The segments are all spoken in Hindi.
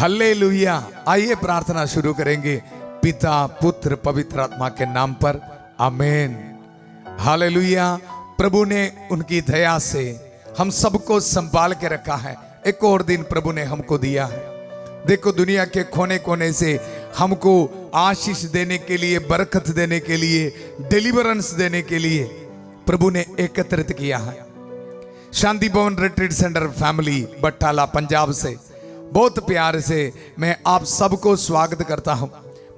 हल्लेलुया। आइए प्रार्थना शुरू करेंगे पिता पुत्र पवित्र आत्मा के नाम पर, आमीन। हालेलुया। प्रभु ने उनकी दया से हम सबको संभाल के रखा है। एक और दिन प्रभु ने हमको दिया है। देखो, दुनिया के कोने कोने से हमको आशीष देने के लिए, बरकत देने के लिए, डिलीवरेंस देने के लिए प्रभु ने एकत्रित किया है। शांति भवन retreat centre family Batala Punjab से बहुत प्यार से मैं आप सबको स्वागत करता हूं।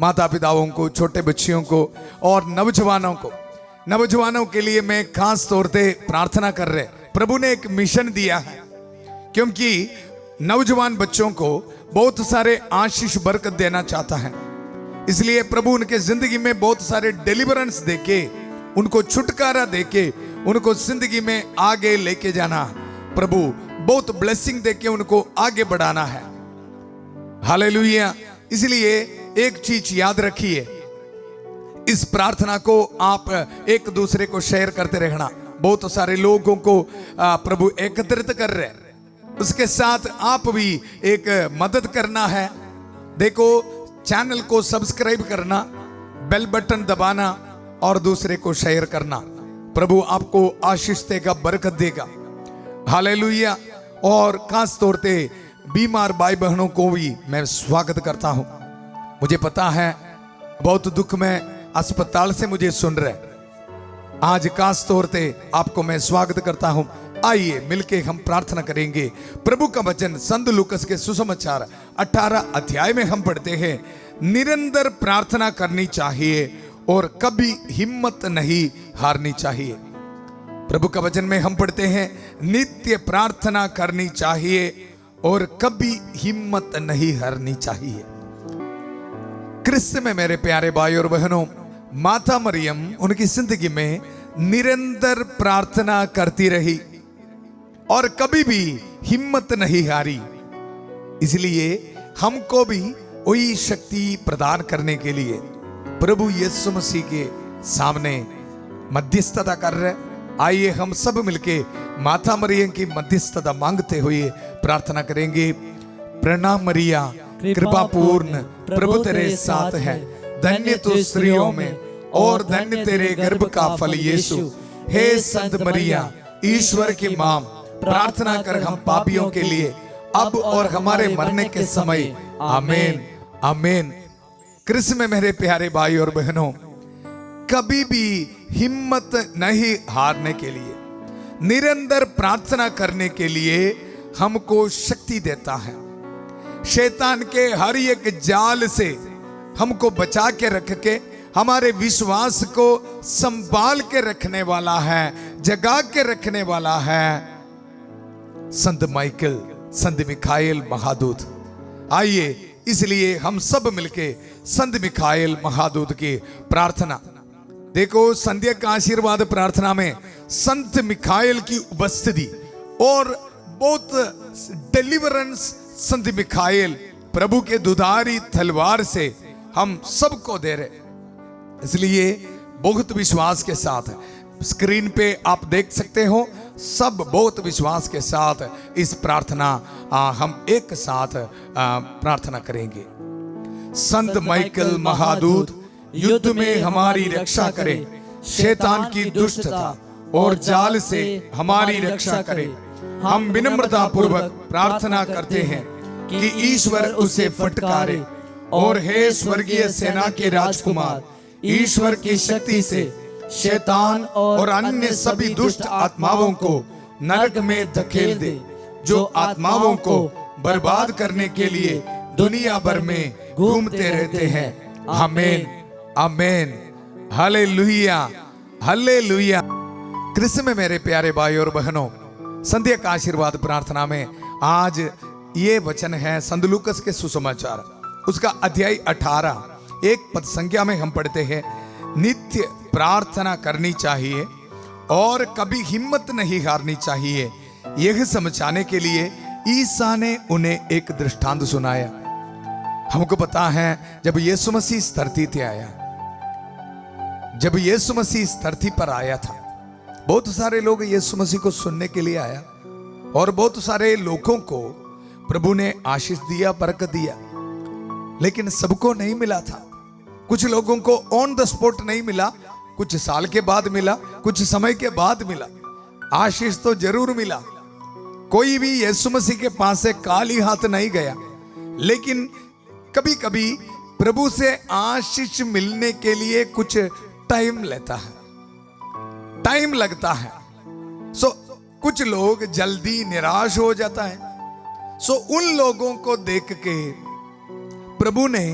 माता पिताओं को, छोटे बच्चियों को और नौजवानों के लिए मैं खास तौर पे प्रार्थना कर रहे। प्रभु ने एक मिशन दिया है, क्योंकि नौजवान बच्चों को बहुत सारे आशीष बरकत देना चाहता है। इसलिए प्रभु उनके जिंदगी में बहुत सारे डिलीवरेंस देके, उनको छुटकारा देके, उनको जिंदगी में आगे लेके जाना, प्रभु बहुत ब्लेसिंग देके उनको आगे बढ़ाना है। हालेलुया। इसलिए एक चीज याद रखिए, इस प्रार्थना को आप एक दूसरे को शेयर करते रहना। बहुत सारे लोगों को प्रभु एकत्रित कर रहे हैं, उसके साथ आप भी एक मदद करना है। देखो, चैनल को सब्सक्राइब करना, बेल बटन दबाना और दूसरे को शेयर करना। प्रभु आपको आशीष देगा, बरकत देगा। हालेलुया। और खास तौर पे बीमार भाई बहनों को भी मैं स्वागत करता हूं। मुझे पता है बहुत दुख में अस्पताल से मुझे सुन रहे, आज खास तौर पे आपको मैं स्वागत करता हूं। आइए मिलके हम प्रार्थना करेंगे। प्रभु का वचन संत लूकस के सुसमाचार 18 अध्याय में हम पढ़ते हैं, निरंतर प्रार्थना करनी चाहिए और कभी हिम्मत नहीं हारनी चाहिए। प्रभु का वचन में हम पढ़ते हैं, नित्य प्रार्थना करनी चाहिए और कभी हिम्मत नहीं हारनी चाहिए। क्रिस्त में मेरे प्यारे भाई और बहनों, माता मरियम उनकी जिंदगी में निरंतर प्रार्थना करती रही और कभी भी हिम्मत नहीं हारी। इसलिए हमको भी वही शक्ति प्रदान करने के लिए प्रभु यीशु मसीह के सामने मध्यस्थता कर रहे। आइए हम सब मिलके माता मरियम की मध्यस्थता मांगते हुए प्रार्थना करेंगे। प्रणाम मरिया, कृपा पूर्ण, प्रभु तेरे साथ है, धन्य तू स्त्रियों में और धन्य तेरे गर्भ का फल यीशु। हे संत मरिया, ईश्वर की मां, प्रार्थना कर हम पापियों के लिए, अब और हमारे मरने के समय। आमीन, आमीन। कृष्ण में मेरे प्यारे भाई और बहनों, कभी भी हिम्मत नहीं हारने के लिए, निरंतर प्रार्थना करने के लिए हमको शक्ति देता है। शैतान के हर एक जाल से हमको बचा के रख के, हमारे विश्वास को संभाल के रखने वाला है, जगा के रखने वाला है संत माइकल, संत मिखाएल महादूत। आइए इसलिए हम सब मिलके संत मिखाएल महादूत की प्रार्थना। देखो, संध्या का आशीर्वाद प्रार्थना में संत मिखाएल की उपस्थिति और बहुत डिलीवरेंस संत मिखाएल प्रभु के दुधारी तलवार से हम सबको दे रहे। इसलिए बहुत विश्वास के साथ स्क्रीन पे आप देख सकते हो, सब बहुत विश्वास के साथ इस प्रार्थना हम एक साथ प्रार्थना करेंगे। संत माइकल महादूत युद्ध में हमारी रक्षा करे, शैतान की दुष्टता और जाल से हमारी रक्षा करे। हम विनम्रता पूर्वक प्रार्थना करते हैं कि ईश्वर उसे फटकारे, और हे स्वर्गीय सेना के राजकुमार, ईश्वर की शक्ति से शैतान और अन्य सभी दुष्ट आत्माओं को नरक में धकेल दे, जो आत्माओं को बर्बाद करने के लिए दुनिया भर में घूमते रहते हैं। आमीन, आमीन। Hallelujah, hallelujah. कृष्ण में मेरे प्यारे भाई और बहनों, संध्या का आशीर्वाद प्रार्थना में आज ये वचन है संत लूकस के सुसमाचार, उसका अध्याय 18 एक पद संख्या में हम पढ़ते हैं, नित्य प्रार्थना करनी चाहिए और कभी हिम्मत नहीं हारनी चाहिए। यह समझाने के लिए ईसा ने उन्हें एक दृष्टांत सुनाया। हमको पता है, जब यीशु मसीह इस धरती पे आया, जब यीशु मसीह इस धरती पर आया था, बहुत सारे लोग यीशु मसीह को सुनने के लिए आया और बहुत सारे लोगों को प्रभु ने आशीष दिया, बरकत दिया, लेकिन सबको नहीं मिला था। कुछ लोगों को ऑन द स्पॉट नहीं मिला, कुछ साल के बाद मिला, कुछ समय के बाद मिला। आशीष तो जरूर मिला। कोई भी यीशु मसीह के पास से खाली हाथ नहीं गया, लेकिन कभी कभी प्रभु से आशीष मिलने के लिए कुछ टाइम लेता है, टाइम लगता है। सो कुछ लोग जल्दी निराश हो जाता है। सो उन लोगों को देख के प्रभु ने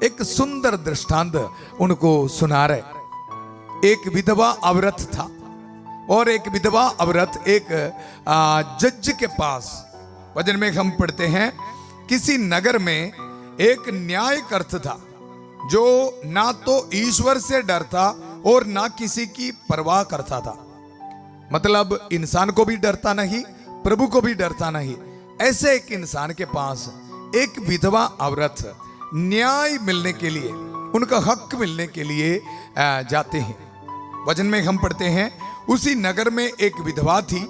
एक सुंदर दृष्टांत उनको सुना रहे। एक विधवा औरत था और एक विधवा औरत एक जज के पास, वचन में हम पढ़ते हैं, किसी नगर में एक न्यायकर्ता था जो ना तो ईश्वर से डरता और ना किसी की परवाह करता था। मतलब इंसान को भी डरता नहीं, प्रभु को भी डरता नहीं। ऐसे एक इंसान के पास एक विधवा औरत न्याय मिलने के लिए, उनका हक मिलने के लिए जाते हैं। वचन में हम पढ़ते हैं, उसी नगर में एक विधवा थी,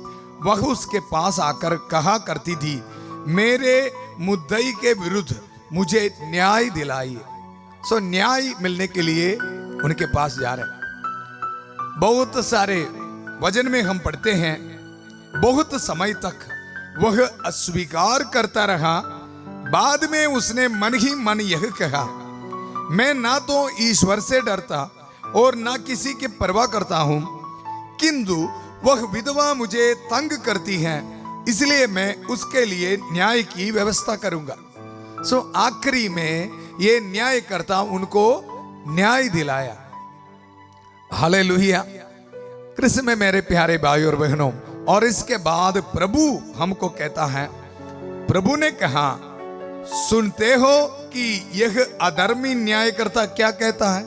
वह उसके पास आकर कहा करती थी, मेरे मुद्दई के विरुद्ध मुझे न्याय दिलाइए। सो न्याय मिलने के लिए उनके पास जा रहे। बहुत सारे वचन में हम पढ़ते हैं, बहुत समय तक वह अस्वीकार करता रहा। बाद में उसने मन ही मन यह कहा, मैं ना तो ईश्वर से डरता और ना किसी की परवाह करता हूं, किंतु वह विधवा मुझे तंग करती है, इसलिए मैं उसके लिए न्याय की व्यवस्था करूंगा। सो आखिरी में ये न्यायकर्ता उनको न्याय दिलाया। हालेलुया। कृष्ण में मेरे प्यारे भाई और बहनों, और इसके बाद प्रभु हमको कहता है, प्रभु ने कहा, सुनते हो कि यह अधर्मी न्यायकर्ता क्या कहता है?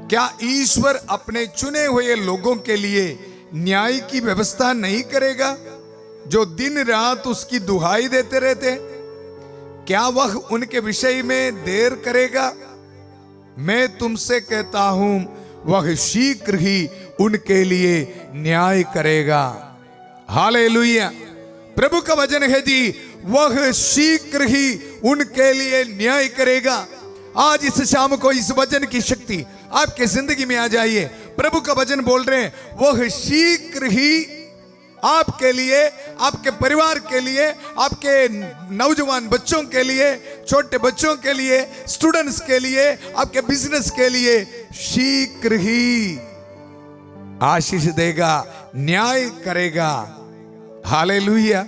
क्या ईश्वर अपने चुने हुए लोगों के लिए न्याय की व्यवस्था नहीं करेगा, जो दिन रात उसकी दुहाई देते रहते? क्या वह उनके विषय में देर करेगा? मैं तुमसे कहता हूं, वह शीघ्र ही उनके लिए न्याय करेगा। हालेलुया। प्रभु का वचन है जी, वह शीघ्र ही उनके लिए न्याय करेगा। आज इस शाम को इस वचन की शक्ति आपके जिंदगी में आ जाइए। प्रभु का वचन बोल रहे हैं, वह शीघ्र ही आपके लिए, आपके परिवार के लिए, आपके नौजवान बच्चों के लिए, छोटे बच्चों के लिए, स्टूडेंट्स के लिए, आपके बिजनेस के लिए शीघ्र ही आशीष देगा, न्याय करेगा। Hallelujah,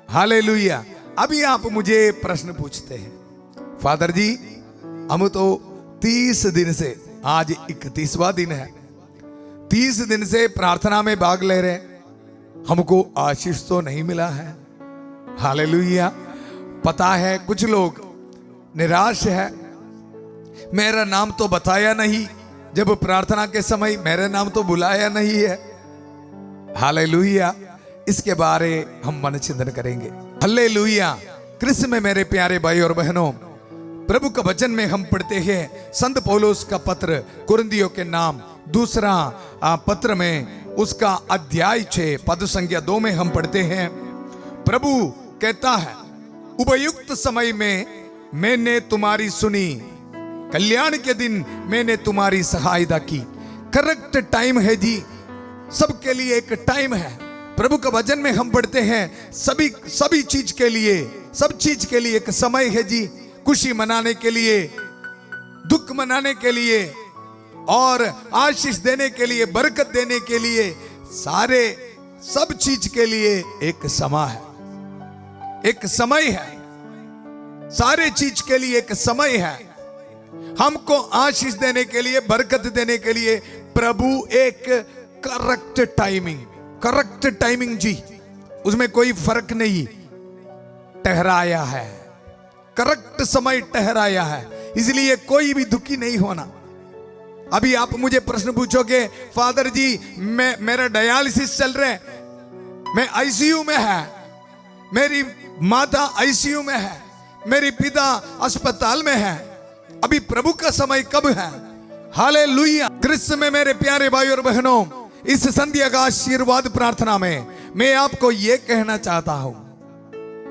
hallelujah. अभी आप मुझे प्रश्न पूछते हैं, फादर जी हम तो 30 दिन से, आज 31वां दिन है, 30 दिन से प्रार्थना में भाग ले रहे हैं, हमको आशीष तो नहीं मिला है। हालेलुया। पता है कुछ लोग निराश है, मेरा नाम तो बताया नहीं, जब प्रार्थना के समय मेरा नाम तो बुलाया नहीं है। हालेलुया। इसके बारे हम मन चिंतन करेंगे। हालेलुया। कृष्ण में मेरे प्यारे भाई और बहनों, प्रभु का वचन में हम पढ़ते हैं, संत पौलुस का पत्र कुरिन्थियों के नाम दूसरा पत्र में उसका अध्याय 6 पद संख्या 2 में हम पढ़ते हैं, प्रभु कहता है, उपयुक्त समय में मैंने तुम्हारी सुनी, कल्याण के दिन मैंने तुम्हारी सहायता की। करेक्ट टाइम है जी, सबके लिए एक टाइम है। प्रभु का वचन में हम पढ़ते हैं, सभी चीज के लिए, सब चीज के लिए एक समय है जी। खुशी मनाने के लिए, दुख मनाने के लिए, और आशीष देने के लिए, बरकत देने के लिए, सारे सब चीज के लिए एक समय है, एक समय है। सारे चीज के लिए एक समय है। हमको आशीष देने के लिए, बरकत देने के लिए प्रभु एक करेक्ट टाइमिंग जी, उसमें कोई फर्क नहीं, ठहराया है, करेक्ट समय ठहराया है। इसलिए कोई भी दुखी नहीं होना। अभी आप मुझे प्रश्न पूछोगे, फादर जी मेरा डायलिसिस चल रहा है, मैं आईसीयू में है, मेरी माता आईसीयू में है, मेरे पिता अस्पताल में है, अभी प्रभु का समय कब है? हालेलुया। कृष्ण में मेरे प्यारे भाई और बहनों, इस संध्या का आशीर्वाद प्रार्थना में मैं आपको यह कहना चाहता हूं,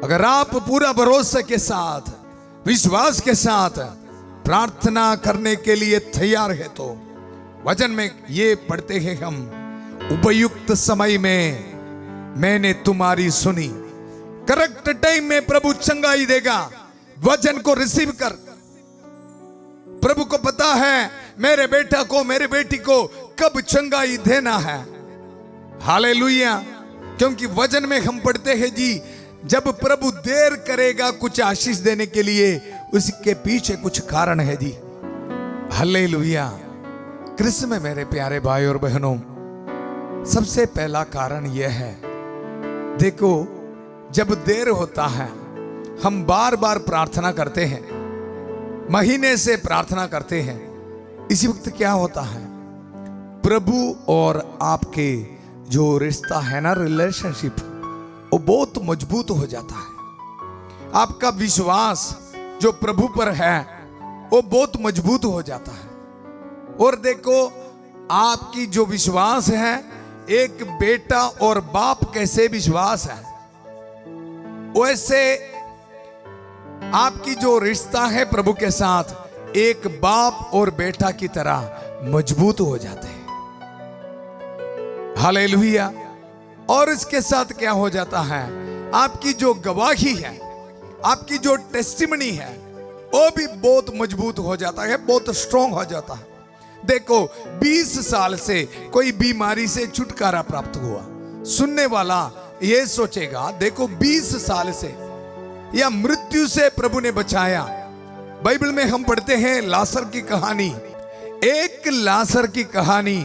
अगर आप पूरा भरोसे के साथ, विश्वास के साथ प्रार्थना करने के लिए तैयार है तो वचन में ये पढ़ते हैं हम, उपयुक्त समय में मैंने तुम्हारी सुनी। करेक्ट टाइम में प्रभु चंगाई देगा। वचन को रिसीव कर। प्रभु को पता है मेरे बेटा को, मेरे बेटी को कब चंगाई देना है। हालेलुया। क्योंकि वचन में हम पढ़ते हैं जी, जब प्रभु देर करेगा कुछ आशीष देने के लिए, उसके पीछे कुछ कारण है जी। हालेलुया। कृष्ण में मेरे प्यारे भाई और बहनों, सबसे पहला कारण यह है, देखो जब देर होता है, हम बार बार प्रार्थना करते हैं, महीने से प्रार्थना करते हैं, इसी वक्त क्या होता है, प्रभु और आपके जो रिश्ता है ना, रिलेशनशिप, वो बहुत मजबूत हो जाता है। आपका विश्वास जो प्रभु पर है वो बहुत मजबूत हो जाता है। और देखो आपकी जो विश्वास है, एक बेटा और बाप कैसे विश्वास है, वैसे आपकी जो रिश्ता है प्रभु के साथ, एक बाप और बेटा की तरह मजबूत हो जाते हैं। हालेलुया। और इसके साथ क्या हो जाता है, आपकी जो गवाही है, आपकी जो टेस्टिमनी है, वो भी बहुत मजबूत हो जाता है, बहुत स्ट्रांग हो जाता है। देखो 20 साल से कोई बीमारी से छुटकारा प्राप्त हुआ, सुनने वाला ये सोचेगा देखो 20 साल से या मृत्यु से प्रभु ने बचाया। बाइबल में हम पढ़ते हैं लासर की कहानी, एक लासर की कहानी,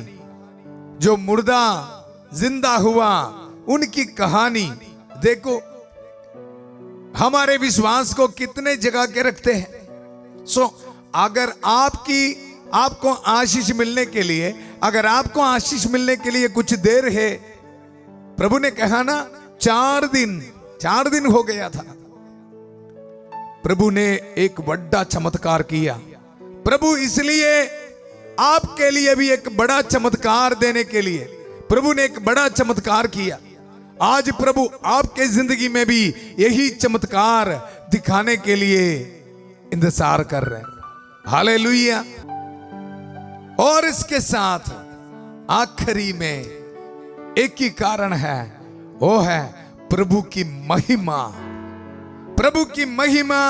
जो मुर्दा जिंदा हुआ, उनकी कहानी। देखो हमारे विश्वास को कितने जगह के रखते हैं। अगर आपको आशीष मिलने के लिए, अगर आपको आशीष मिलने के लिए कुछ देर है, प्रभु ने कहा ना 4 दिन हो गया था, प्रभु ने एक बड़ा चमत्कार किया। प्रभु इसलिए आपके लिए भी एक बड़ा चमत्कार देने के लिए प्रभु ने एक बड़ा चमत्कार किया। आज प्रभु आपके जिंदगी में भी यही चमत्कार दिखाने के लिए इंतजार कर रहे हैं। हालेलुया। और इसके साथ आखिरी में एक ही कारण है, वो है प्रभु की महिमा। प्रभु की महिमा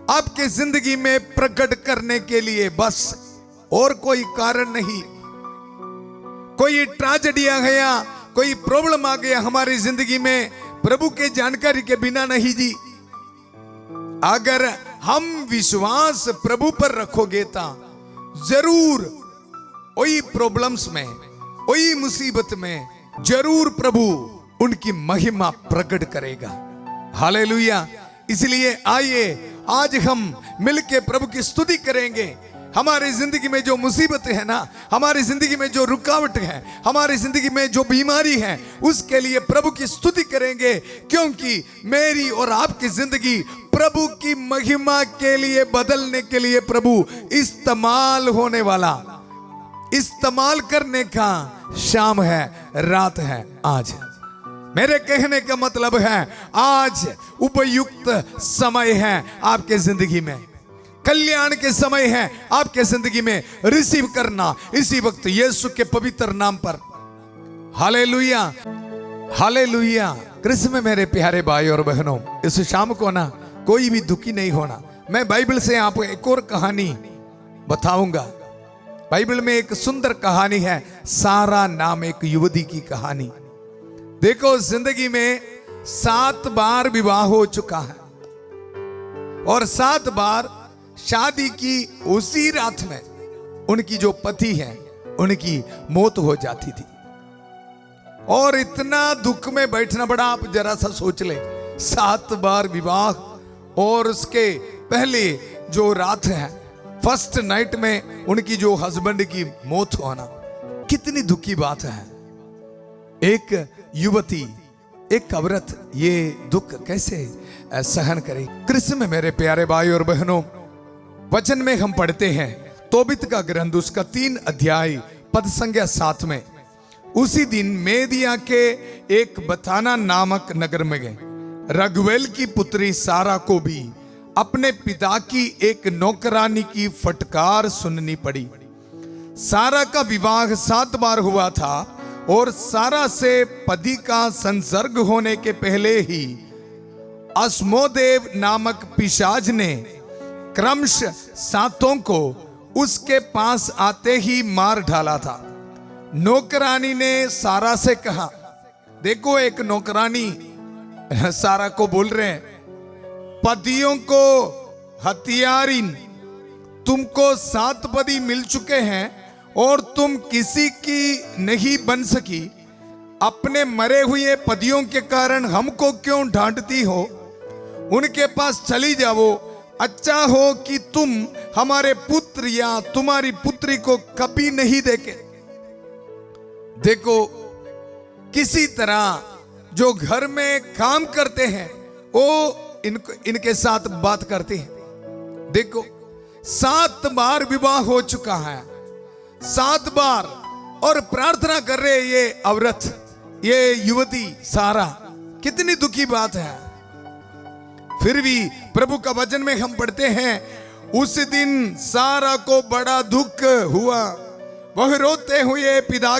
आपके जिंदगी में प्रकट करने के लिए, बस और कोई कारण नहीं। कोई ट्रेजेडी आ गया, कोई प्रॉब्लम आ गया हमारी जिंदगी में, प्रभु के जानकारी के बिना नहीं जी। अगर हम विश्वास प्रभु पर रखोगे तो जरूर वही प्रॉब्लम्स में, वही मुसीबत में जरूर प्रभु उनकी महिमा प्रकट करेगा। हालेलुया। इसलिए आइए आज हम मिलके प्रभु की स्तुति करेंगे। हमारी जिंदगी में जो मुसीबत है ना, हमारी जिंदगी में जो रुकावट है, हमारी जिंदगी में जो बीमारी है, उसके लिए प्रभु की स्तुति करेंगे, क्योंकि मेरी और आपकी जिंदगी प्रभु की महिमा के लिए बदलने के लिए प्रभु इस्तेमाल होने वाला, इस्तेमाल करने का शाम है, रात है, आज। मेरे कहने का मतलब है आज उपयुक्त समय है आपके जिंदगी में, कल्याण के समय है आपके जिंदगी में रिसीव करना इसी वक्त यीशु के पवित्र नाम पर। Hallelujah, hallelujah. कृष्ण में मेरे प्यारे भाई और बहनों, इस शाम को ना कोई भी दुखी नहीं होना। मैं बाइबल से आपको एक और कहानी बताऊंगा। बाइबल में एक सुंदर कहानी है, सारा नाम एक युवती की कहानी। देखो जिंदगी में 7 बार विवाह हो चुका है और 7 बार शादी की उसी रात में उनकी जो पति है उनकी मौत हो जाती थी। और इतना दुख में बैठना पड़ा, आप जरा सा सोच ले, 7 बार विवाह और उसके पहले जो रात है, फर्स्ट नाइट में उनकी जो हस्बैंड की मौत होना, कितनी दुखी बात है। एक युवती, एक औरत ये दुख कैसे सहन करे। कृष्ण में मेरे प्यारे भाई और बहनों, वचन में हम पढ़ते हैं तोबित का ग्रंथ उसका 3 अध्याय पद संख्या 7 में, उसी दिन मेदिया के एक बताना नामक नगर में गए रगुएल की पुत्री सारा को भी अपने पिता की एक नौकरानी की फटकार सुननी पड़ी। सारा का विवाह 7 बार हुआ था और सारा से पति का संसर्ग होने के पहले ही अस्मोदेव नामक पिशाच ने क्रमश 7 को उसके पास आते ही मार डाला था। नौकरानी ने सारा से कहा, देखो एक नौकरानी सारा को बोल रहे हैं, पतियों को हथियारिन, तुमको 7 पति मिल चुके हैं और तुम किसी की नहीं बन सकी। अपने मरे हुए पतियों के कारण हमको क्यों डांटती हो? उनके पास चली जाओ। अच्छा हो कि तुम हमारे पुत्र या तुम्हारी पुत्री को कभी नहीं देखे। देखो किसी तरह जो घर में काम करते हैं वो इनके साथ बात करते हैं। देखो 7 बार विवाह हो चुका है, 7 बार, और प्रार्थना कर रहे ये औरत, ये युवती सारा। कितनी दुखी बात है। फिर भी प्रभु का वचन में हम पढ़ते हैं, उस दिन सारा को बड़ा दुख हुआ। वह रोते हुए पिता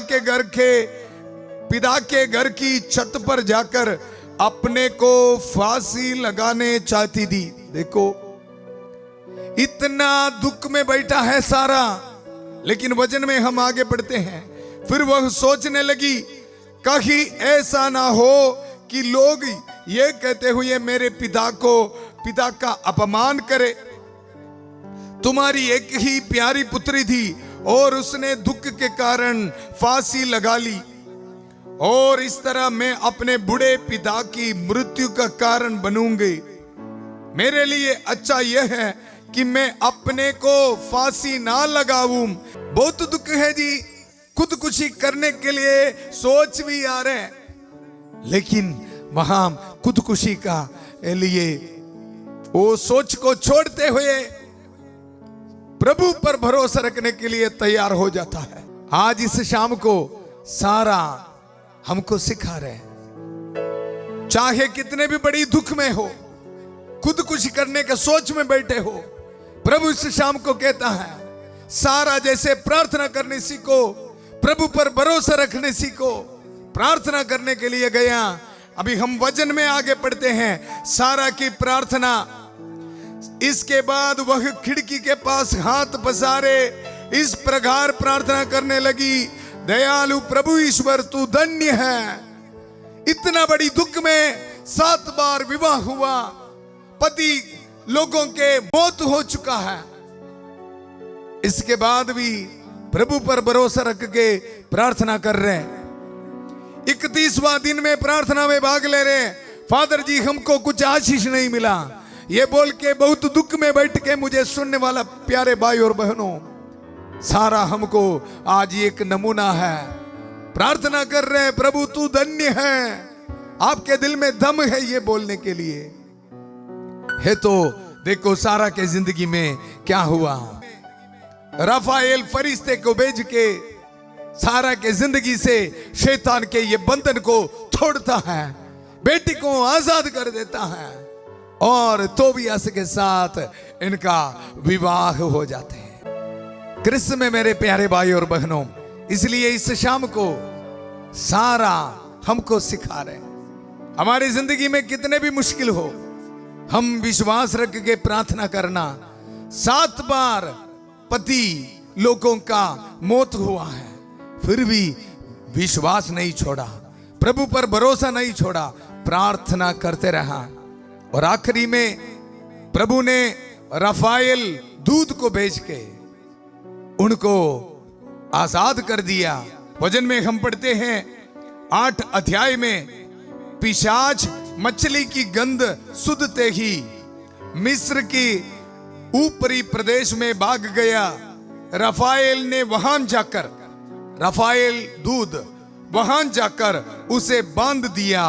के घर की छत पर जाकर अपने को फांसी लगाने चाहती थी। देखो इतना दुख में बैठा है सारा, लेकिन वचन में हम आगे बढ़ते हैं। फिर वह सोचने लगी, कहीं ऐसा ना हो कि लोग ये कहते हुए मेरे पिता का अपमान करे। तुम्हारी एक ही प्यारी पुत्री थी और उसने दुख के कारण फांसी लगा ली, और इस तरह मैं अपने बूढ़े पिता की मृत्यु का कारण बनूंगी। मेरे लिए अच्छा यह है कि मैं अपने को फांसी ना लगाऊं। बहुत दुख है जी, खुदकुशी करने के लिए सोच भी आ रहे हैं, लेकिन वहां खुदकुशी का लिए वो सोच को छोड़ते हुए प्रभु पर भरोसा रखने के लिए तैयार हो जाता है। आज इस शाम को सारा हमको सिखा रहे हैं, चाहे कितने भी बड़ी दुख में हो, खुदकुशी करने के सोच में बैठे हो, प्रभु इस शाम को कहता है, सारा जैसे प्रार्थना करने सीखो, प्रभु पर भरोसा रखने सीखो। प्रार्थना करने के लिए गया। अभी हम वचन में आगे पढ़ते हैं सारा की प्रार्थना। इसके बाद वह खिड़की के पास हाथ पसारे इस प्रकार प्रार्थना करने लगी, दयालु प्रभु ईश्वर तू धन्य है। इतना बड़ी दुख में 7 बार विवाह हुआ, पति लोगों के मौत हो चुका है, इसके बाद भी प्रभु पर भरोसा रख के प्रार्थना कर रहे हैं। 31वां दिन में प्रार्थना में भाग ले रहे हैं। फादर जी हमको कुछ आशीष नहीं मिला, ये बोल के बहुत दुख में बैठ के मुझे सुनने वाला प्यारे भाई और बहनों, सारा हमको आज एक नमूना है। प्रार्थना कर रहे हैं, प्रभु तू धन्य है। आपके दिल में दम है ये बोलने के लिए है। तो देखो सारा के जिंदगी में क्या हुआ। रफाएल फरिश्ते को भेज के सारा के जिंदगी से शैतान के ये बंधन को तोड़ता है, बेटी को आजाद कर देता है, और तोबियास के साथ इनका विवाह हो जाते हैं। कृष्ण में मेरे प्यारे भाई और बहनों, इसलिए इस शाम को सारा हमको सिखा रहे हैं, हमारी जिंदगी में कितने भी मुश्किल हो, हम विश्वास रख के प्रार्थना करना। 7 बार पति लोगों का मौत हुआ है, फिर भी विश्वास नहीं छोड़ा, प्रभु पर भरोसा नहीं छोड़ा, प्रार्थना करते रहा। और आखिरी में प्रभु ने रफाएल दूत को भेज के उनको आजाद कर दिया। वचन में हम पढ़ते हैं 8 अध्याय में, पिशाच मछली की गंध सुधते ही मिस्र की ऊपरी प्रदेश में भाग गया। रफाएल ने वहां जाकर, रफाएल दूत वहां जाकर उसे बांध दिया।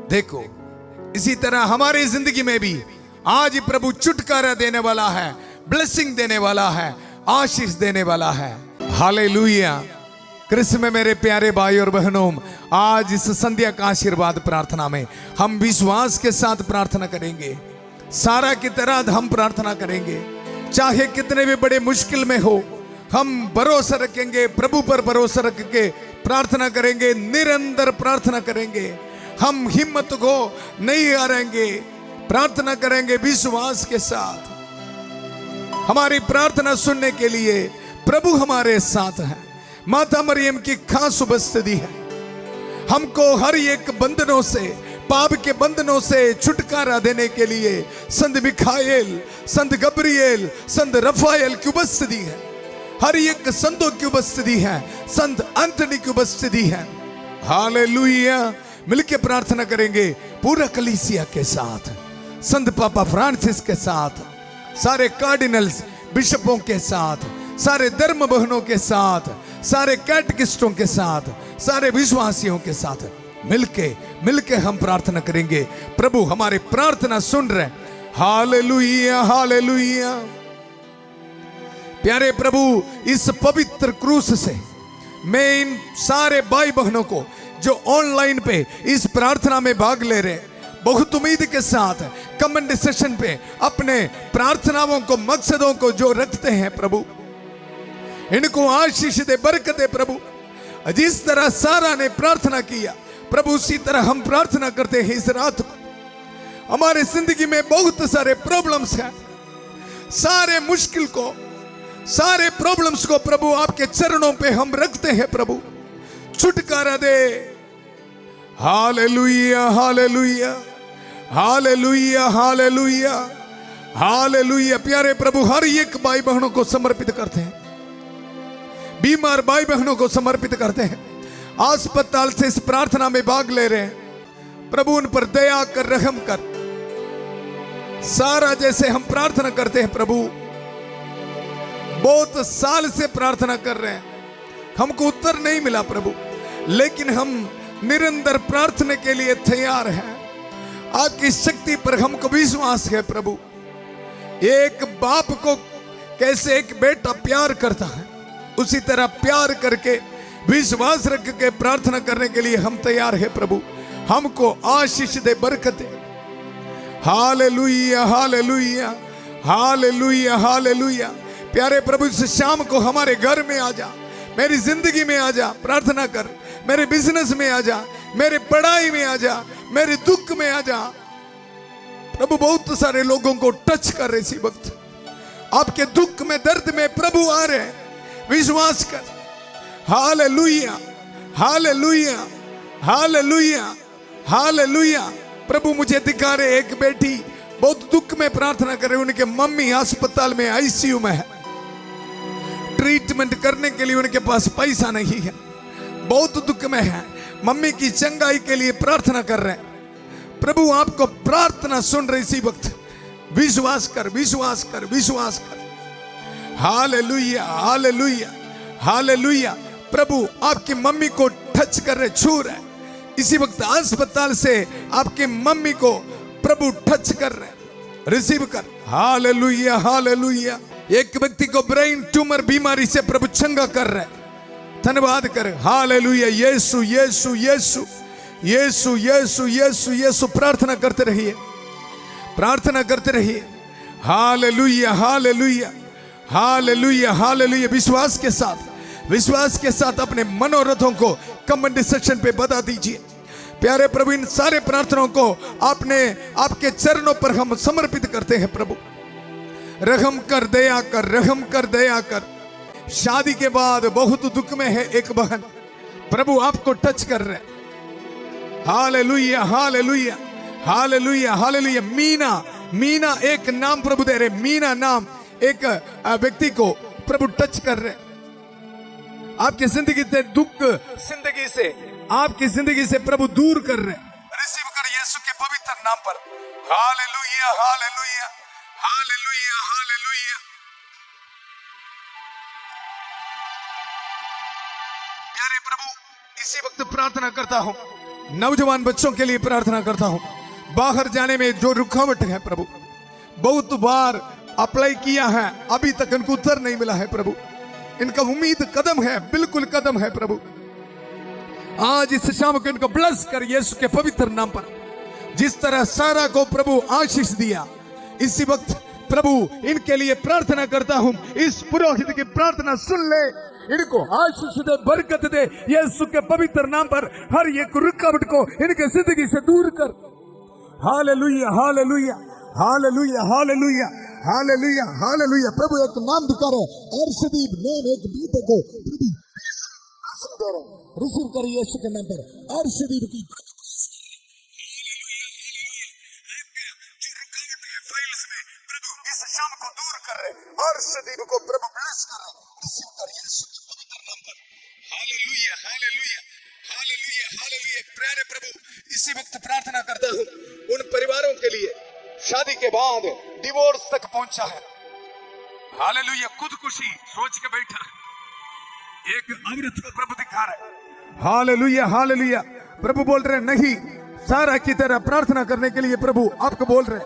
देखो इसी तरह हमारी जिंदगी में भी आज प्रभु छुटकारा देने वाला है, ब्लेसिंग देने वाला है, आशीष देने वाला है। हालेलुया। कृष्ण में मेरे प्यारे भाई और बहनों, आज इस संध्या का आशीर्वाद प्रार्थना में हम विश्वास के साथ प्रार्थना करेंगे। सारा की तरह हम प्रार्थना करेंगे, चाहे कितने भी बड़े मुश्किल में हो, हम भरोसा रखेंगे, प्रभु पर भरोसा रख के प्रार्थना करेंगे, निरंतर प्रार्थना करेंगे। हम हिम्मत को नहीं हारेंगे, प्रार्थना करेंगे विश्वास के साथ। हमारी प्रार्थना सुनने के लिए प्रभु हमारे साथ है। माता मरियम की खास उपस्थिति है। हमको हर एक बंधनों से, पाप के बंधनों से छुटकारा देने के लिए संत मिखाएल, संत गब्रिएल, संत रफाएल की उपस्थिति है। हर एक संतों की उपस्थिति है, संत एंथनी की उपस्थिति है। हालेलुया। मिलके प्रार्थना करेंगे पूरा कलीसिया के साथ, संत पापा फ्रांसिस के साथ, सारे कार्डिनल्स बिशपों के साथ, सारे धर्म बहनों के साथ, सारे कैटेकिस्टों के साथ, सारे विश्वासियों के साथ मिलके हम प्रार्थना करेंगे। प्रभु हमारी प्रार्थना सुन रहे। Hallelujah, hallelujah. प्यारे प्रभु, इस पवित्र क्रूस से मैं इन सारे भाई बहनों को जो ऑनलाइन पे इस प्रार्थना में भाग ले रहे, बहुत उम्मीद के साथ कमेंट सेशन पे अपने प्रार्थनाओं को, मकसदों को जो रखते हैं, प्रभु इनको आशीष दे, बरकत दे। प्रभु जिस तरह सारा ने प्रार्थना किया, प्रभु उसी तरह हम प्रार्थना करते हैं इस रात को। हमारे जिंदगी में बहुत सारे प्रॉब्लम्स हैं, सारे मुश्किल को, सारे प्रॉब्लम्स को प्रभु आपके चरणों पे हम रखते हैं। प्रभु छुटकारा दे। Hallelujah, hallelujah, hallelujah, hallelujah, hallelujah. प्यारे प्रभु हर एक भाई बहनों को समर्पित करते हैं, बीमार भाई बहनों को समर्पित करते हैं, अस्पताल से इस प्रार्थना में भाग ले रहे हैं। प्रभु उन पर दया कर, रहम कर। सारा जैसे हम प्रार्थना करते हैं, प्रभु बहुत साल से प्रार्थना कर रहे हैं, हमको उत्तर नहीं मिला प्रभु, लेकिन हम निरंतर प्रार्थना के लिए तैयार हैं। आपकी शक्ति पर हमको विश्वास है प्रभु। एक बाप को कैसे एक बेटा प्यार करता है, उसी तरह प्यार करके, विश्वास रख के प्रार्थना करने के लिए हम तैयार हैं। प्रभु हमको आशीष दे, बरकत दे। Hallelujah, hallelujah, hallelujah, hallelujah. प्यारे प्रभु इस शाम को हमारे घर में आ जा, मेरी जिंदगी में आ जा, प्रार्थना कर। मेरे बिजनेस में आ जा, मेरे पढ़ाई में आ जा, मेरे दुख में आ जा। प्रभु बहुत सारे लोगों को टच कर रहे इसी वक्त, आपके दुख में, दर्द में प्रभु आ रहे हैं, विश्वास कर। Hallelujah, hallelujah, hallelujah, hallelujah. प्रभु मुझे दिखा रहे एक बेटी बहुत दुख में प्रार्थना कर रही, उनके मम्मी अस्पताल में आईसीयू में है, ट्रीटमेंट करने के लिए उनके पास पैसा नहीं है, बहुत दुख में है, मम्मी की चंगाई के लिए प्रार्थना कर रहे हैं। प्रभु आपको प्रार्थना सुन रही इसी वक्त, विश्वास कर, विश्वास कर, विश्वास कर। Hallelujah, hallelujah, hallelujah. प्रभु आपकी मम्मी को टच कर रहे, छू रहे इसी वक्त। अस्पताल से आपकी मम्मी को प्रभु टच कर रहे, रिसीव कर। Hallelujah, hallelujah. एक व्यक्ति को ब्रेन ट्यूमर बीमारी से प्रभु चंगा कर रहे, धन्यवाद कर। हालेलुया। यीशु, यीशु, यीशु, यीशु, यीशु, यीशु, यीशु। प्रार्थना करते रहिए, प्रार्थना करते रहिए। Hallelujah, hallelujah, hallelujah, hallelujah. विश्वास के साथ, विश्वास के साथ अपने मनोरथों को कमेंट सेक्शन पे बता दीजिए। प्यारे प्रभु इन सारे प्रार्थनाओं को आपने, आपके चरणों पर हम समर्पित करते हैं। प्रभु रहम कर, दया कर, रहम कर, दया कर। शादी के बाद बहुत दुख में है एक बहन, प्रभु आपको टच कर रहे। Hallelujah, hallelujah, hallelujah, hallelujah. Meena, Meena एक नाम प्रभु दे रहे, मीना नाम एक व्यक्ति को प्रभु टच कर रहे। आपकी जिंदगी से दुख, जिंदगी से, आपकी जिंदगी से प्रभु दूर कर रहे। रिसीव कर यीशु के पवित्र नाम पर। Hallelujah, hallelujah, hallelujah, hallelujah. प्यारे प्रभु इसी वक्त प्रार्थना करता हूं, नौजवान बच्चों के लिए प्रार्थना करता हूं। बाहर जाने में जो रुकावट है प्रभु, बहुत बार अप्लाई किया है, अभी तक उनको उत्तर नहीं मिला है प्रभु। इनका उम्मीद कदम है, बिल्कुल कदम है प्रभु। आज इस शाम को इनको ब्लेस कर यीशु के पवित्र नाम पर। जिस तरह सारा को प्रभु आशीष दिया, इसी वक्त प्रभु इनके लिए प्रार्थना करता हूं, इस पुरोहित की प्रार्थना सुन ले, इनको आशीष दे, बरकत दे यीशु के पवित्र नाम पर। हर एक रुकावट को इनके जिंदगी से दूर कर। Hallelujah, hallelujah, hallelujah, hallelujah, hallelujah, hallelujah. प्रभु एक नाम दिखा रहे, अर्शदीप नाम एक बेटे को प्रभु रिसीव कर यीशु के नाम पर। अर्शदीप की शाम को दूर कर रहे, अर्शदीप को प्रभु ब्लेस कर रहे, रिसीव कर यीशु के पवित्र नाम पर। Hallelujah, hallelujah, hallelujah, hallelujah. प्यारे प्रभु, इसी वक्त प्रार्थना करता हूं उन परिवारों के लिए शादी के बाद डिवोर्स तक पहुंचा है। हालेलुया, खुदकुशी सोच के बैठा है, एक औरत को प्रभु दिखा रहे। Hallelujah, hallelujah. प्रभु बोल रहे नहीं, सारा की तरह प्रार्थना करने के लिए प्रभु आपको बोल रहे,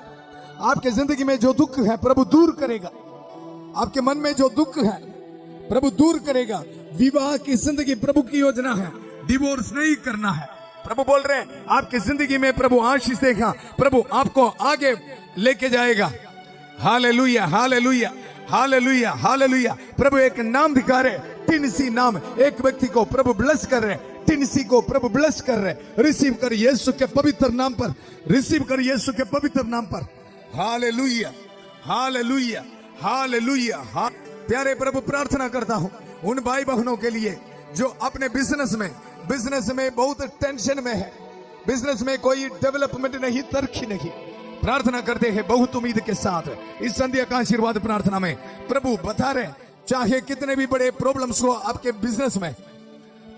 आपके जिंदगी में जो दुख है प्रभु दूर करेगा। आपके मन में जो दुख है प्रभु दूर करेगा। विवाह की जिंदगी प्रभु की योजना है, डिवोर्स नहीं करना है। प्रभु बोल रहे हैं आपकी जिंदगी में प्रभु आशीष देगा, प्रभु आपको आगे लेके जाएगा। Hallelujah, hallelujah, hallelujah, hallelujah. प्रभु एक नाम दिखा रहे, टिनसी नाम, एक व्यक्ति को प्रभु ब्लेस कर रहे, टिनसी को प्रभु ब्लेस कर रहे। रिसीव कर यीशु के पवित्र नाम पर, रिसीव कर यीशु के पवित्र नाम पर। Hallelujah, hallelujah, hallelujah. प्यारे प्रभु, प्रार्थना करता हूं उन भाई बहनों के लिए जो अपने बिजनेस में बहुत टेंशन में है, बिजनेस में कोई डेवलपमेंट नहीं, तरक्की नहीं। प्रार्थना करते हैं बहुत उम्मीद के साथ इस संध्या का आशीर्वाद प्रार्थना में। प्रभु बता रहे, चाहे कितने भी बड़े प्रॉब्लम्स हो आपके बिजनेस में,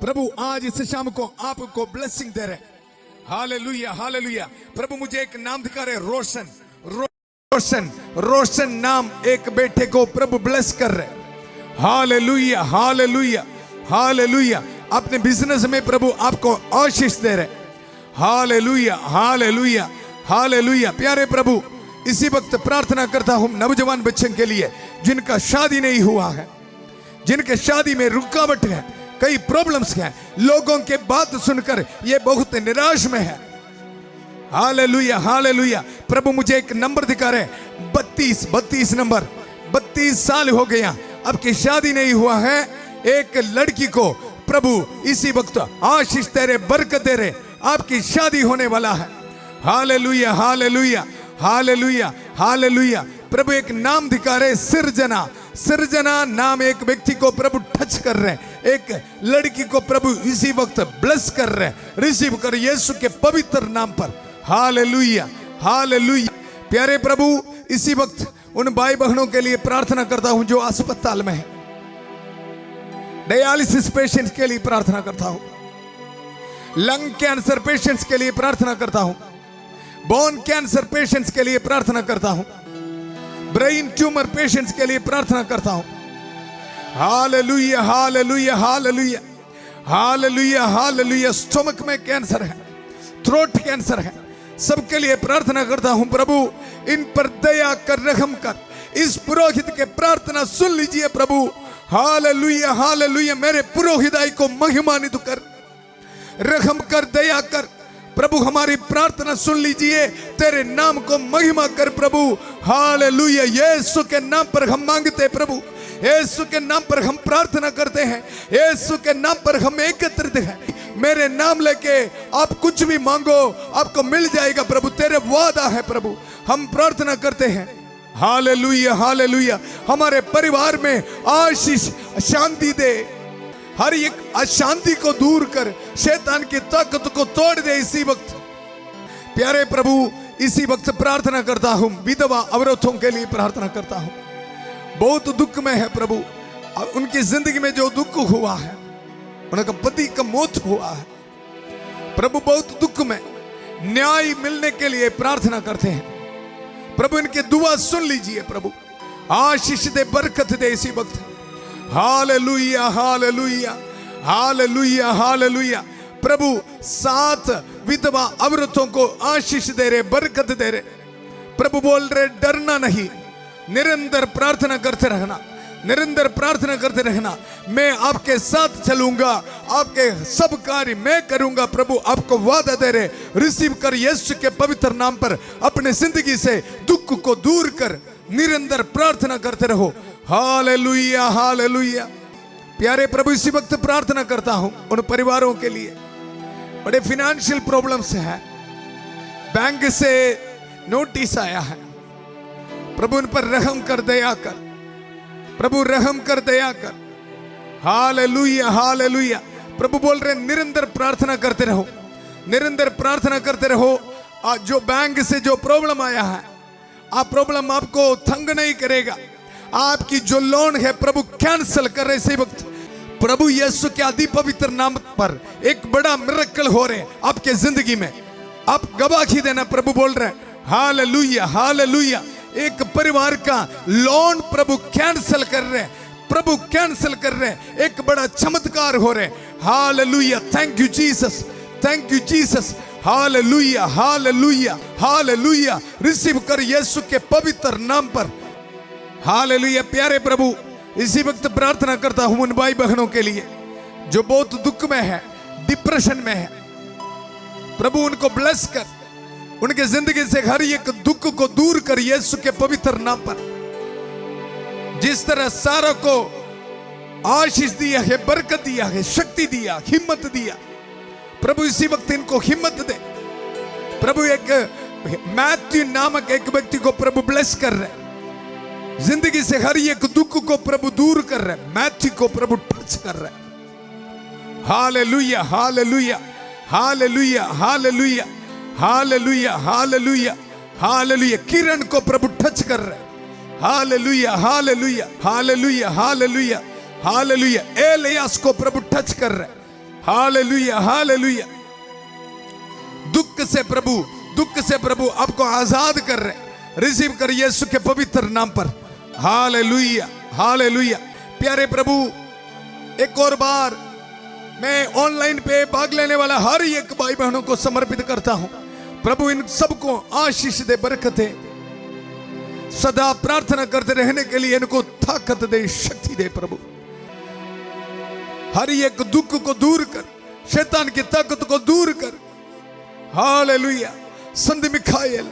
प्रभु आज इस शाम को आपको ब्लेसिंग दे रहे। Hallelujah, hallelujah. प्रभु मुझे एक नाम दिखा रहे, रोशन, रोशन, रोशन नाम एक बेटे को प्रभु ब्लेस कर रहे। Hallelujah, hallelujah, hallelujah. अपने बिजनेस में प्रभु आपको आशीष दे रहे। Hallelujah, hallelujah, hallelujah. प्यारे प्रभु, इसी वक्त प्रार्थना करता हूं नौजवान बच्चों के लिए जिनका शादी नहीं हुआ है, जिनके शादी में रुकावट है, कई प्रॉब्लम्स हैं, लोगों के बात सुनकर ये बहुत निराश में है। Hallelujah, hallelujah. प्रभु मुझे एक नंबर दिखा रहे, 32 नंबर। 32 साल हो गया, अब की शादी नहीं हुआ है। एक लड़की को प्रभु इसी वक्त आशीष दे रहे, बरकत दे रहे, आपकी शादी होने वाला है। Hallelujah, hallelujah, hallelujah, hallelujah. प्रभु एक नाम दिखा रहे, सृजना, सृजना नाम एक व्यक्ति को प्रभु टच कर रहे, एक लड़की को प्रभु इसी वक्त ब्लेस कर रहे। रिसीव कर यीशु के पवित्र नाम पर। Hallelujah, hallelujah. प्यारे प्रभु, इसी वक्त उन भाई बहनों के लिए प्रार्थना करता हूं जो अस्पताल में है, डायलिसिस पेशेंट्स के लिए प्रार्थना करता हूं, लंग कैंसर पेशेंट्स के लिए प्रार्थना करता हूं, बोन कैंसर पेशेंट्स के लिए प्रार्थना करता हूं, ब्रेन ट्यूमर पेशेंट्स के लिए प्रार्थना करता हूं। Hallelujah, hallelujah, hallelujah, hallelujah, hallelujah. Stomach में कैंसर है, थ्रोट कैंसर है, सबके लिए प्रार्थना करता हूं। प्रभु इन पर दया कर, रहम कर। इस पुरोहित के प्रार्थना सुन लीजिए प्रभु। Hallelujah, hallelujah. मेरे पुरोहिताई को महिमान्वित कर, रहम कर, दया कर। प्रभु हमारी प्रार्थना सुन लीजिए, तेरे नाम को महिमा कर प्रभु। हालेलुया। यीशु के नाम पर हम मांगते प्रभु, यीशु के नाम पर हम प्रार्थना करते हैं, यीशु के नाम पर हम एकत्रित हैं। मेरे नाम लेके आप कुछ भी मांगो आपको मिल जाएगा प्रभु, तेरे वादा है प्रभु। हम प्रार्थना करते हैं। Hallelujah, hallelujah. हमारे परिवार में आशीष, शांति दे, हर एक अशांति को दूर कर, शैतान की ताकत को तोड़ दे इसी वक्त। प्यारे प्रभु, इसी वक्त प्रार्थना करता हूं, विधवा औरतों के लिए प्रार्थना करता हूं, बहुत दुख में है प्रभु। उनकी जिंदगी में जो दुख हुआ है, उनका पति का मौत हुआ है प्रभु, बहुत दुख में, न्याय मिलने के लिए प्रार्थना करते हैं प्रभु। इनकी दुआ सुन लीजिए प्रभु, आशीष दे, बरकत दे इसी वक्त। Hallelujah, hallelujah, hallelujah, hallelujah. प्रभु 7 विधवा औरतों को आशीष दे रहे, बरकत दे रहे। प्रभु बोल रहे, डरना नहीं, निरंतर प्रार्थना करते रहना, निरंतर प्रार्थना करते रहना, मैं आपके साथ चलूंगा, आपके सब कार्य मैं करूंगा। प्रभु आपको वादा दे रहे, रिसीव कर यीशु के पवित्र नाम पर। अपने जिंदगी से दुख को दूर कर निरंतर प्रार्थना करते रहो। Hallelujah, hallelujah. प्यारे प्रभु, इसी वक्त प्रार्थना करता हूं उन परिवारों के लिए बड़े फाइनेंशियल प्रॉब्लम्स है, बैंक से नोटिस आया है। प्रभु उन पर रहम कर, दया कर। प्रभु रहम कर, दया कर। Hallelujah, hallelujah. प्रभु बोल रहे निरंतर प्रार्थना करते रहो, निरंतर प्रार्थना करते रहो। जो बैंक से जो प्रॉब्लम आया है, आप प्रॉब्लम आपको तंग नहीं करेगा। आपकी जो लोन है प्रभु कैंसिल कर रहे इसी वक्त। प्रभु यीशु के आदि पवित्र नाम पर एक बड़ा मिरेकल हो रहे आपके जिंदगी में। आप गवाही देना। प्रभु बोल रहे हालेलुया, हालेलुया। एक परिवार का लोन प्रभु कैंसिल कर रहे, प्रभु कैंसिल कर रहे, एक बड़ा चमत्कार हो रहे। Hallelujah, thank you Jesus, thank you Jesus. Hallelujah, hallelujah, hallelujah. Receive कर यीशु के पवित्र नाम पर। हालेलुया। प्यारे प्रभु, इसी वक्त प्रार्थना करता हूं उन भाई बहनों के लिए जो बहुत दुख में है, डिप्रेशन में है। प्रभु उनको ब्लेस कर, उनके जिंदगी से हर एक दुख को दूर कर यीशु के पवित्र नाम पर। जिस तरह सारा को आशीष दिया है, बरकत दिया है, शक्ति दिया, हिम्मत दिया, प्रभु इसी वक्त इनको हिम्मत दे। प्रभु एक मैथ्यू नामक एक व्यक्ति को प्रभु ब्लेस कर रहे, जिंदगी से हर एक दुख को प्रभु दूर कर रहे, मैथ्यू को प्रभु टच कर रहे। Hallelujah, hallelujah, hallelujah, hallelujah, hallelujah, hallelujah, hallelujah. Kiran को प्रभु टच कर रहे। Hallelujah, hallelujah, hallelujah, hallelujah, hallelujah. Elias को प्रभु टच कर रहे। Hallelujah, hallelujah. दुख से प्रभु आपको आजाद कर रहे। रिसीव कर यीशु के पवित्र नाम पर। Hallelujah, hallelujah. प्यारे प्रभु, एक और बार मैं ऑनलाइन पे भाग लेने वाला हर एक भाई बहनों को समर्पित करता हूं। प्रभु इन सबको आशीष दे, बरकत दे, सदा प्रार्थना करते रहने के लिए इनको ताकत दे, शक्ति दे। प्रभु हर एक दुख को दूर कर, शैतान की ताकत को दूर कर। हालेलुया। संत मिखाएल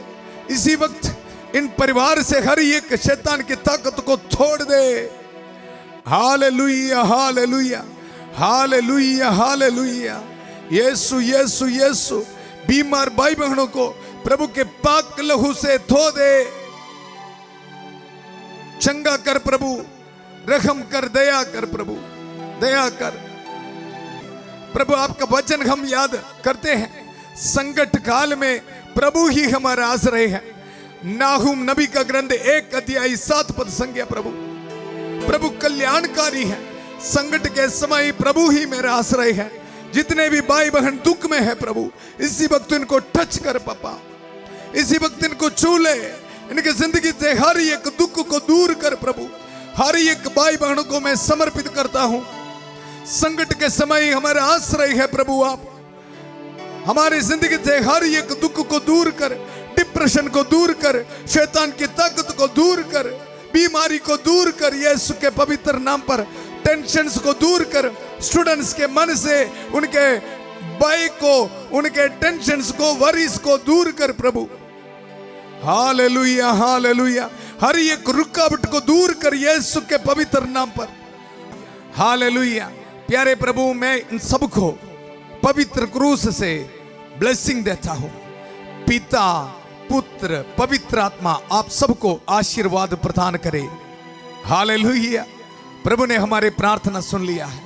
इसी वक्त इन परिवार से हर एक शैतान की ताकत को छोड़ दे। Hallelujah, hallelujah, hallelujah, hallelujah. Yeshu, Yeshu, Yeshu. बीमार भाई बहनों को प्रभु के पाक लहू से धो दे, चंगा कर। प्रभु रहम कर, दया कर। प्रभु दया कर। प्रभु आपका वचन हम याद करते हैं, संकट काल में प्रभु ही हमारा आश्रय है। नाहूम नबी का ग्रंथ 1 अध्याय 7 पद संज्ञा। प्रभु कल्याणकारी है। संकट के समय प्रभु ही मेरा आश्रय है। जितने भी भाई बहन दुख में है प्रभु इसी वक्त इनको टच कर पापा, इसी वक्त इनको छू ले। इनके जिंदगी से हर एक दुख को दूर कर प्रभु। हर एक भाई बहनों को मैं समर्पित करता हूं। संकट के समय हमारा आश्रय है प्रभु। आप हमारी जिंदगी से हर एक दुख को दूर कर, डिप्रेशन को दूर कर, शैतान की ताकत को दूर कर, बीमारी को दूर कर यीशु के पवित्र नाम पर। टेंशन्स को दूर कर, स्टूडेंट्स के मन से उनके भय को, उनके टेंशन्स को, वरीज को दूर कर प्रभु। Hallelujah, hallelujah. हर एक रुकावट को दूर कर यीशु के पवित्र नाम पर। हालेलुया। प्यारे प्रभु, मैं इन सबको पवित्र क्रूस से ब्लेसिंग देता हूं। पिता, पुत्र, पवित्र आत्मा आप सबको आशीर्वाद प्रदान करे। हालेलुया। प्रभु ने हमारे प्रार्थना सुन लिया है।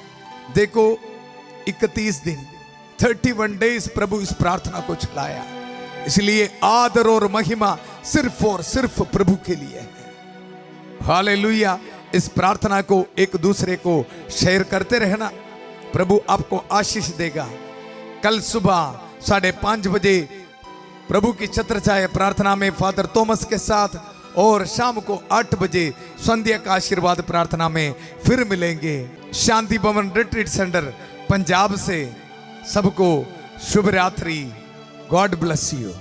देखो 31 दिन 31 डेज प्रभु इस प्रार्थना को चलाया। इसलिए आदर और महिमा सिर्फ और सिर्फ प्रभु के लिए है। हालेलुया। इस प्रार्थना को एक दूसरे को शेयर करते रहना। प्रभु आपको आशीष देगा। कल सुबह 5:30 बजे प्रभु की छत्र छाया प्रार्थना में फादर थॉमस के साथ, और शाम को 8 बजे संध्या का आशीर्वाद प्रार्थना में फिर मिलेंगे। शांति भवन रिट्रीट सेंटर पंजाब से सबको शुभ रात्रि। God bless you.